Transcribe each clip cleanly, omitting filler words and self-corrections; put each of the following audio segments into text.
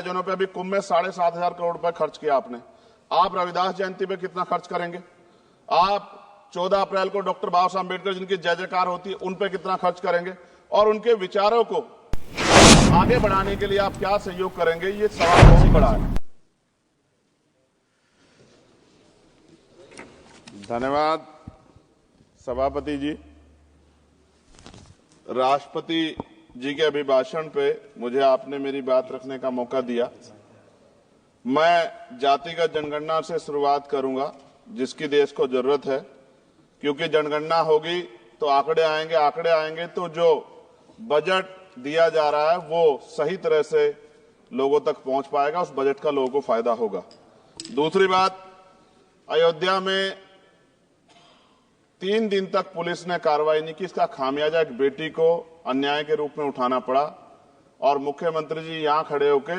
आयोजनों पे अभी कुंभ में 7,500 करोड़ रुपए खर्च किया आपने। आप रविदास जयंती पे कितना खर्च करेंगे? आप 14 अप्रैल को डॉक्टर बाबा साहब अम्बेडकर जिनकी जय जयकार होती है उन पे कितना खर्च करेंगे? और उनके विचारों को आगे बढ़ाने के लिए आप क्या सहयोग करेंगे? ये सवाल बहुत बड़ा है। धन्यवाद सभापति जी। राष्ट्रपति जी के अभिभाषण पे मुझे आपने मेरी बात रखने का मौका दिया। मैं जातिगत जनगणना से शुरुआत करूंगा जिसकी देश को जरूरत है, क्योंकि जनगणना होगी तो आंकड़े आएंगे तो जो बजट दिया जा रहा है वो सही तरह से लोगों तक पहुंच पाएगा, उस बजट का लोगों को फायदा होगा। दूसरी बात, अयोध्या में 3 दिन तक पुलिस ने कार्रवाई नहीं की। इसका खामियाजा एक बेटी को अन्याय के रूप में उठाना पड़ा और मुख्यमंत्री जी यहां खड़े होकर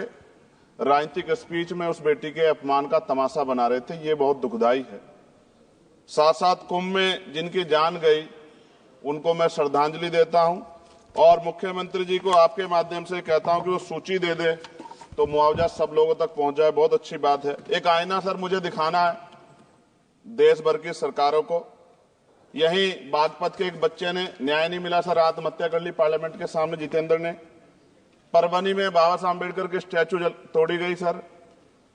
राजनीतिक स्पीच में उस बेटी के अपमान का तमाशा बना रहे थे। ये बहुत दुखदाई है। साथ साथ कुंभ में जिनकी जान गई उनको मैं श्रद्धांजलि देता हूं और मुख्यमंत्री जी को आपके माध्यम से कहता हूं कि वो सूची दे दे तो मुआवजा सब लोगों तक पहुंच जाए। बहुत अच्छी बात है। एक आईना सर मुझे दिखाना है देश भर की सरकारों को। यही बागपत के एक बच्चे ने न्याय नहीं मिला सर, आत्महत्या कर ली पार्लियामेंट के सामने, जितेंद्र ने। परभनी में बाबा साहब अम्बेडकर की स्टैचू तोड़ी गई सर,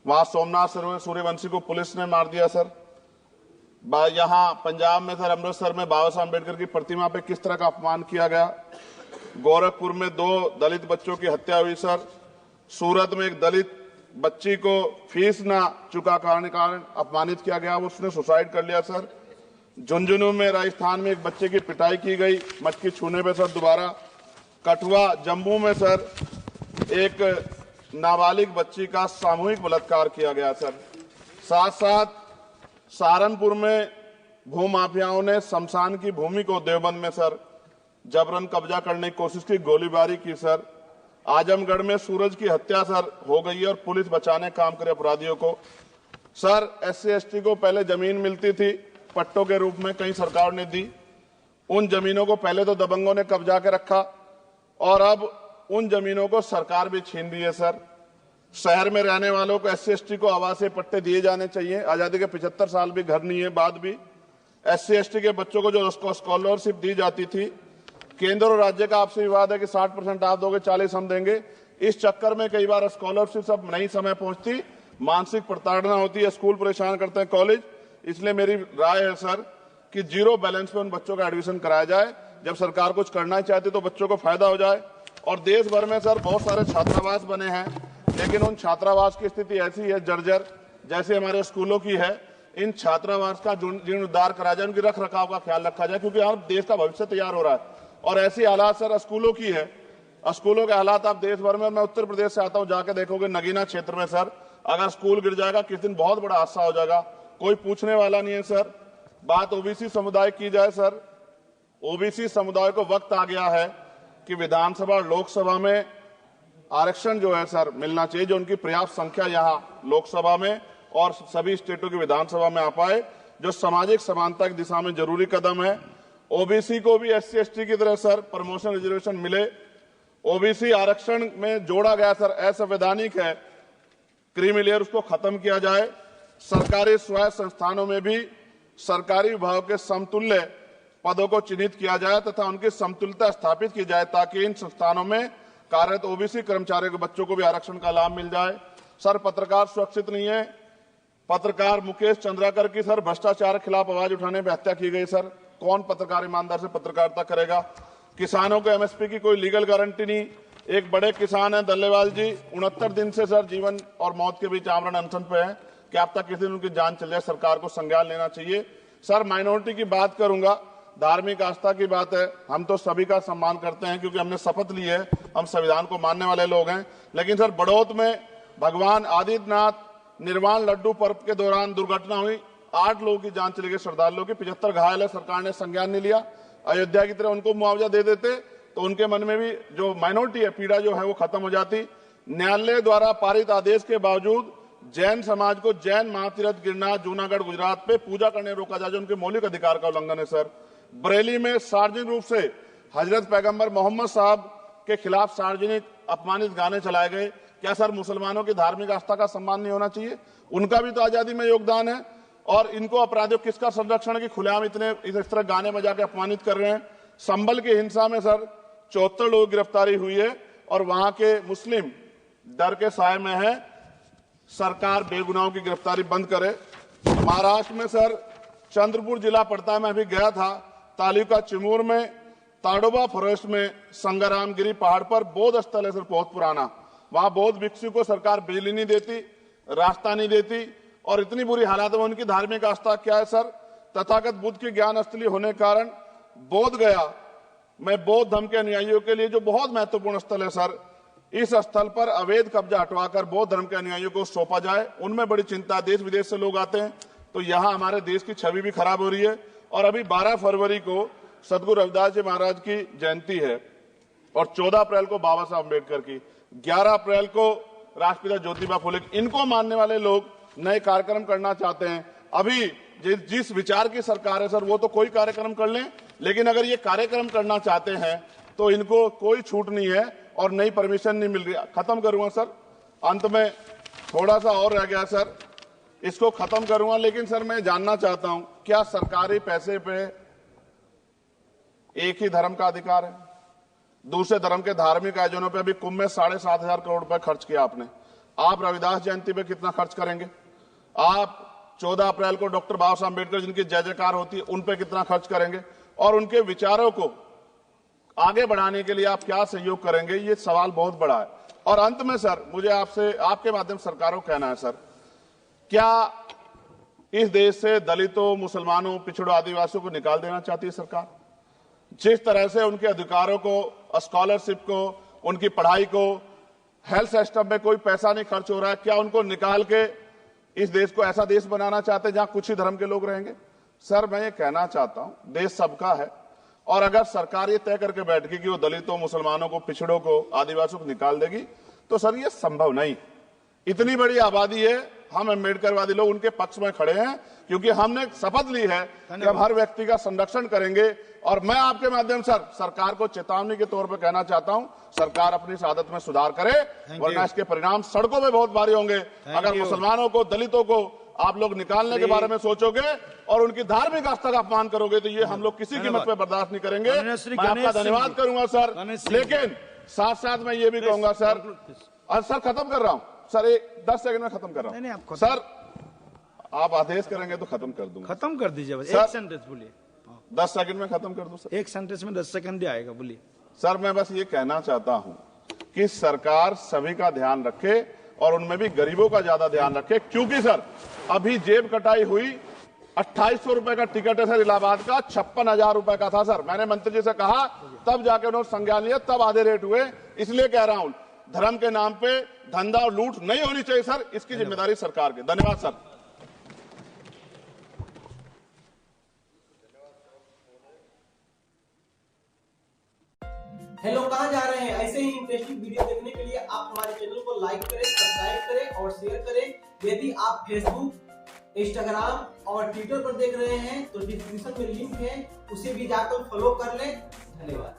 वहां सोमनाथ सूर्यवंशी को पुलिस ने मार दिया सर। यहां पंजाब में सर, अमृतसर में बाबा साहब अम्बेडकर की प्रतिमा पे किस तरह का अपमान किया गया। गोरखपुर में 2 दलित बच्चों की हत्या हुई सर। सूरत में एक दलित बच्ची को फीस ना चुका कारण अपमानित किया गया, उसने सुसाइड कर लिया सर। झुंझुनू में राजस्थान में एक बच्चे की पिटाई की गई मटकी छूने पे सर दोबारा। कठुआ जम्मू में सर एक नाबालिग बच्ची का सामूहिक बलात्कार किया गया सर। साथ साथ सहारनपुर में भूमाफियाओं ने शमशान की भूमि को देवबंद में सर जबरन कब्जा करने की कोशिश की, गोलीबारी की सर। आजमगढ़ में सूरज की हत्या सर हो गई है और पुलिस बचाने काम करे अपराधियों को। सर SC ST को पहले जमीन मिलती थी पट्टों के रूप में, कई सरकार ने दी। उन जमीनों को पहले तो दबंगों ने कब्जा के रखा और अब उन जमीनों को सरकार भी छीन रही है सर। शहर में रहने वालों को SC ST को आवासीय पट्टे दिए जाने चाहिए। आजादी के 75 साल भी घर नहीं है, बाद भी SC ST के बच्चों को जो स्कॉलरशिप दी जाती थी, केंद्र और राज्य का आपसी विवाद है कि 60% आप दोगे, 40 हम देंगे। इस चक्कर में कई बार स्कॉलरशिप सब नहीं समय पहुंचती, मानसिक प्रताड़ना होती है, स्कूल परेशान करते हैं, कॉलेज। इसलिए मेरी राय है सर कि 0 बैलेंस पे उन बच्चों का एडमिशन कराया जाए। जब सरकार कुछ करना ही चाहती तो बच्चों को फायदा हो जाए। और देश भर में सर बहुत सारे छात्रावास बने हैं, लेकिन उन छात्रावास की स्थिति ऐसी है जर्जर, जैसे हमारे स्कूलों की है। इन छात्रावास का जीर्णोद्धार करा जाए, उनकी रख रखाव का ख्याल रखा जाए, क्योंकि यहाँ देश का भविष्य तैयार हो रहा है। और ऐसी हालात सर स्कूलों की है। स्कूलों के हालात आप देश भर में, मैं उत्तर प्रदेश से आता हूँ, जाके देखोगे नगीना क्षेत्र में सर अगर स्कूल गिर जाएगा किस दिन बहुत बड़ा हादसा हो जाएगा, कोई पूछने वाला नहीं है सर। बात OBC समुदाय की जाए सर, OBC समुदाय को वक्त आ गया है कि विधानसभा और लोकसभा में आरक्षण जो है सर मिलना चाहिए, जो उनकी पर्याप्त संख्या यहाँ लोकसभा में और सभी स्टेटों की विधानसभा में आ पाए, जो सामाजिक समानता की दिशा में जरूरी कदम है। OBC को भी SC ST की तरह सर प्रमोशन रिजर्वेशन मिले। OBC आरक्षण में जोड़ा गया सर असंवैधानिक है, क्रीमी लेयर उसको खत्म किया जाए। सरकारी स्वायत्त संस्थानों में भी सरकारी विभागों के समतुल्य पदों को चिन्हित किया जाए तथा उनकी समतुल्यता स्थापित की जाए, ताकि इन संस्थानों में कार्यरत OBC कर्मचारियों के बच्चों को भी आरक्षण का लाभ मिल जाए। सर पत्रकार सुरक्षित नहीं है। पत्रकार मुकेश चंद्राकर की सर भ्रष्टाचार के खिलाफ आवाज उठाने पर हत्या की गई सर। कौन पत्रकार ईमानदार से पत्रकारिता करेगा? किसानों को MSP की कोई लीगल गारंटी नहीं। एक बड़े किसान है दल्लेवाल जी, 69 दिन से सर जीवन और मौत के बीच आमरण अनशन पे है कि अब तक किसी दिन उनकी जान चल जाए। सरकार को संज्ञान लेना चाहिए। सर माइनॉरिटी की बात करूंगा, धार्मिक आस्था की बात है, हम तो सभी का सम्मान करते हैं क्योंकि हमने शपथ ली है, हम संविधान को मानने वाले लोग हैं। लेकिन सर बड़ौत में भगवान आदित्यनाथ निर्वाण लड्डू पर्व के दौरान दुर्घटना हुई, 8 लोगों की जान चली गई, श्रद्धालुओं की, 75 घायल है, सरकार ने संज्ञान नहीं लिया। अयोध्या की तरह उनको मुआवजा दे देते तो उनके मन में भी जो माइनॉरिटी है पीड़ा जो है वो खत्म हो जाती। न्यायालय द्वारा पारित आदेश के बावजूद जैन समाज को जैन महातीर्थ गिरनार जूनागढ़ गुजरात पे पूजा करने रोका जाए, जो उनके मौलिक अधिकार का उल्लंघन है सर। बरेली में सार्वजनिक रूप से हजरत पैगंबर मोहम्मद साहब के खिलाफ सार्वजनिक अपमानित गाने चलाए गए। क्या सर मुसलमानों की धार्मिक आस्था का सम्मान नहीं होना चाहिए? उनका भी तो आजादी में योगदान है। और इनको अपराधियों किसका संरक्षण की खुलेआम इस तरह गाने बजा के अपमानित कर रहे हैं। संभल की हिंसा में सर 74 लोगों की गिरफ्तारी हुई है और वहां के मुस्लिम डर के साए में है। सरकार बेगुनाहों की गिरफ्तारी बंद करे। महाराष्ट्र में सर चंद्रपुर जिला पड़ता है, मैं अभी गया था, तालुका चिमूर में ताडोबा फॉरेस्ट में संग्रामगिरी पहाड़ पर बौद्ध स्थल है सर, बहुत पुराना। वहां बौद्ध भिक्षु को सरकार बिजली नहीं देती, रास्ता नहीं देती और इतनी बुरी हालत में उनकी धार्मिक आस्था क्या है सर? तथागत बुद्ध की ज्ञान स्थली होने के कारण बोध गया में बौद्ध धर्म के अनुयायियों के लिए जो बहुत महत्वपूर्ण स्थल है सर, इस स्थल पर अवैध कब्जा हटवाकर बौद्ध धर्म के अनुयायियों को सौंपा जाए। उनमें बड़ी चिंता, देश विदेश से लोग आते हैं, तो यहाँ हमारे देश की छवि भी खराब हो रही है। और अभी 12 फरवरी को सदगुरु रविदास जी महाराज की जयंती है और 14 अप्रैल को बाबा साहब अम्बेडकर की, 11 अप्रैल को राष्ट्रपिता ज्योतिबा फुले। इनको मानने वाले लोग नए कार्यक्रम करना चाहते हैं। अभी जिस विचार की सरकार है सर, वो तो कोई कार्यक्रम कर लें, लेकिन अगर ये कार्यक्रम करना चाहते हैं तो इनको कोई छूट नहीं है और नई परमिशन नहीं मिल रही। खत्म करूंगा सर, अंत में थोड़ा सा और रह गया सर, इसको खत्म करूंगा। लेकिन सर मैं जानना चाहता हूं, क्या सरकारी पैसे पे एक ही धर्म का अधिकार है? दूसरे धर्म के धार्मिक आयोजनों पे अभी कुंभ में 7,500 करोड़ रुपए खर्च किया आपने। आप रविदास जयंती पे कितना खर्च करेंगे? आप 14 अप्रैल को डॉक्टर बाबा साहब अम्बेडकर जिनकी जय जयकार होती है, उन पे कितना खर्च करेंगे? और उनके विचारों को आगे बढ़ाने के लिए आप क्या सहयोग करेंगे? ये सवाल बहुत बड़ा है। और अंत में सर मुझे आपसे, आपके माध्यम से सरकारों को कहना है सर, क्या इस देश से दलितों, मुसलमानों, पिछड़ों, आदिवासियों को निकाल देना चाहती है सरकार? जिस तरह से उनके अधिकारों को, स्कॉलरशिप को, उनकी पढ़ाई को, हेल्थ सिस्टम में कोई पैसा नहीं खर्च हो रहा है, क्या उनको निकाल के इस देश को ऐसा देश बनाना चाहते हैं जहां कुछ ही धर्म के लोग रहेंगे? सर मैं ये कहना चाहता हूं, देश सबका है और अगर सरकार ये तय करके बैठ गई कि वो दलितों, मुसलमानों को, पिछड़ों को, आदिवासियों को निकाल देगी, तो सर ये संभव नहीं। इतनी बड़ी आबादी है, हम अम्बेडकरवादी लोग उनके पक्ष में खड़े हैं क्योंकि हमने शपथ ली है कि हम हर व्यक्ति का संरक्षण करेंगे। और मैं आपके माध्यम से सरकार को चेतावनी के तौर पर कहना चाहता हूं, सरकार अपनी इस आदत में सुधार करे, वरना इसके परिणाम सड़कों में बहुत भारी होंगे। अगर मुसलमानों को, दलितों को आप लोग निकालने के बारे में सोचोगे और उनकी धार्मिक आस्था का अपमान करोगे, तो ये हम लोग किसी कीमत पे बर्दाश्त नहीं करेंगे। मैं आपका धन्यवाद करूंगा सर, लेकिन साथ साथ मैं ये भी कहूंगा सर, और सर खत्म कर रहा हूं सर, 10 सेकंड में खत्म कर रहा हूं सर, आप आदेश करेंगे तो खत्म कर दूंगा। खत्म कर दीजिए, एक सेंटेंस बोलिए। 10 सेकंड में खत्म कर दूं सर, एक सेंटेंस में 10 सेकंड ही आएगा, बोलिए सर। मैं बस ये कहना चाहता हूं कि सरकार सभी का ध्यान रखे और उनमें भी गरीबों का ज्यादा ध्यान रखे, क्योंकि सर अभी जेब कटाई हुई 2800 रुपए का टिकट है सर इलाहाबाद का, 56,000 रुपए का था सर। मैंने मंत्री जी से कहा, तब जाके उन्होंने संज्ञान लिया, तब आधे रेट हुए। इसलिए कह रहा हूं, धर्म के नाम पे धंधा और लूट नहीं होनी चाहिए सर, इसकी जिम्मेदारी सरकार की। धन्यवाद सर। हेलो, कहां जा रहे हैं? ऐसे ही इंटरेस्टिंग वीडियो देखने के लिए आप हमारे चैनल को लाइक करें, सब्सक्राइब करें और शेयर करें। यदि आप फेसबुक, इंस्टाग्राम और ट्विटर पर देख रहे हैं तो डिस्क्रिप्शन में लिंक है, उसे भी जाकर फॉलो कर लें। धन्यवाद।